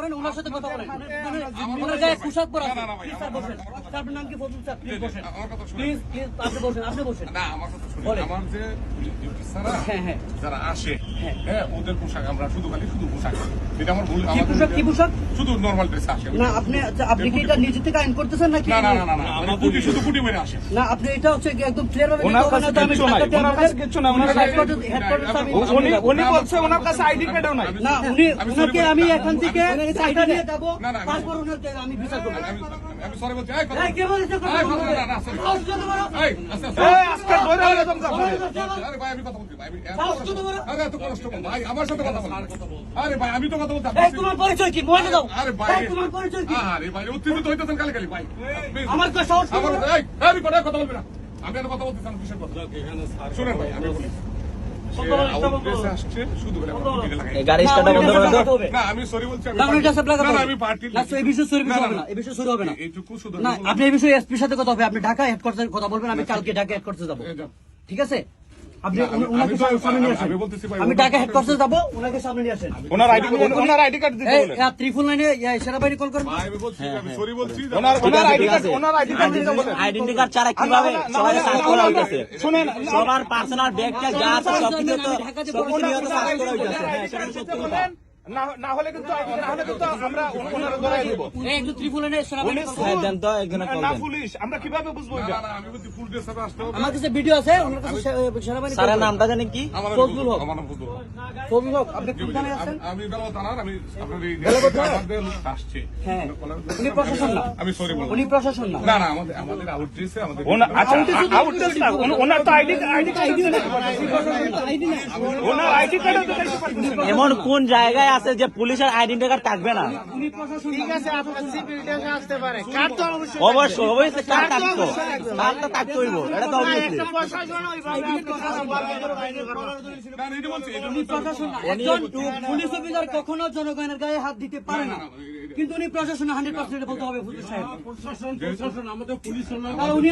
করেন, ওনার সাথে কথা বলেন। ওনার গায়ে পোশাক পরা আছে। স্যার বসেন। আপনার নাম কি? ফজল স্যার, প্লিজ বসেন। প্লিজ প্লিজ আপনি বসেন, আপনি বসেন। না, আমার কথা শুনুন। আমার যে ডিউটি স্যারা যারা আসে, হ্যাঁ, ওদের পোশাক আমরা শুধু পোশাক, এটা আমার ভুল। কি পোশাক? কি পোশাক? শুধু নরমাল ড্রেস আসে না, আপনি কি এটা নিজে থেকে আইন করতেছেন নাকি? না, আমার পুটি শুধু পুটি মেরে আসে। না, আপনি এটা হচ্ছে একদম ক্লিয়ার ভাবে ওনার কাছে কিচ্ছু নাই, ওনার কাছে কিচ্ছু নাই, উনি বলছে ওনার কাছে আইডি কার্ডও নাই। না, উনাকে আমি এখান থেকে আইডি নিয়ে যাব, তারপর উনার থেকে আমি বিচার করব। আমি সরি বলছি। এই কে বলেছে কথা বলবো? এই আস্তে আজকে ধরে হলে তোমরা আরে ভাই, আমি কথা বলছি ভাই। আরে এত কষ্ট করো ভাই, আমার সাথে কথা বল। আরে ভাই, আমি তো কথা বলছি। এই তোমার পরিচয় কি? বলে দাও। আরে ভাই, তোমার পরিচয় কি? আরে ভাই, উত্তেজিত হইতেছেন কালি ভাই। আমার তো সাহস আমার এই আমি কথা বলবি না। আমি আর কথা বলতেছি না, কিসের কথা? শুনেন ভাই, আমি বলি। গাড়ি স্টার্ট বন্ধ করে দাও। না, আমি সরি বলছি। আমি পার্টি এই বিষয়ে সরি হবে না, এই বিষয়ে সরি হবে না। এইটুকু শুধু না, আপনি এই বিষয়ে এসপির সাথে কথা হবে, আপনি ঢাকা হেডকোয়ার্টারে কথা বলবেন, আমি কালকে ঢাকা হেডকোয়ার্টারে যাব। ঠিক আছে? আপনি ওনাকে সামনে নিয়ে আসেন। আমি ঢাকা হেডকোয়ার্টারে যাব, ওনাকে সামনে নিয়ে আসেন। ওনার আইডি কার্ড দিতে বলেন। এই ত্রিপুল লাইনে সেনাবাহিনী কল করুন। আমি বলছি, আমি সরি বলছি। ওনার আইডি কার্ড দিতে বলেন। আইডেন্টি কার্ড ছাড়া কিভাবে সবাই সার্চ করা হইতেছে? শুনেন, সবার পার্সোনাল ব্যাগটা যা আছে সবকিছু তো সবকিছু নিয়ে তো সার্চ করা হইতেছে। হ্যাঁ, সেটা সত্যি কথা। না হলে কিন্তু আমরা ওনারা ধরাই দেব। এই একটু ত্রিপুল লাইনে সেনাবাহিনী কল হ্যাঁ, করুন। দেন তো একজনে কল না দেন। পুলিশ, আমরা কিভাবে বুঝবো এটা? না, আমি বলছি ফুল ড্রেস সাথে আসতে হবে। আমার কাছে ভিডিও আছে, ওনার কাছে সেনাবাহিনী কল স্যারের করুন। নামটা জানেন কি? ফজলুল হক। আমার নাম ফজলুল হক। ফজলুল হক, আপনি কোন থানায় আছেন? আমি বেলাবত থানার, আমি আপনার এই আমাদের লোক আসছে। হ্যাঁ, উনি প্রশাসন না। আমি সরি বললাম। উনি প্রশাসন না। না, আমাদের আউট ড্রেসে আমাদের আচ্ছা, আউটটেস না, ওনার তো আইডি কার্ড ওনার আইডি কার্ড দেখাইতে পারতেছেন না। এমন কোন জায়গায় আছে যে পুলিশের আইডেন্টি কার্ড থাকবে না? উনি প্রশাসন ঠিক আছে, আপনার সিকিউরিটি আসতে পারে। কার তো অবশ্যই অবশ্যই কার থাকতো, কারটা থাকতে হইব, এটা তো অবশ্যই। প্রশাসন ওইভাবে না, এটা বলছি, এটা উনি প্রশাসন না। একজন পুলিশ অফিসার কখনো জনগণের গায়ে হাত দিতে পারে না, কিন্তু উনি প্রশাসন 100% বলতে হবে। ফুল সাহেব প্রশাসন আমাদের পুলিশ, উনি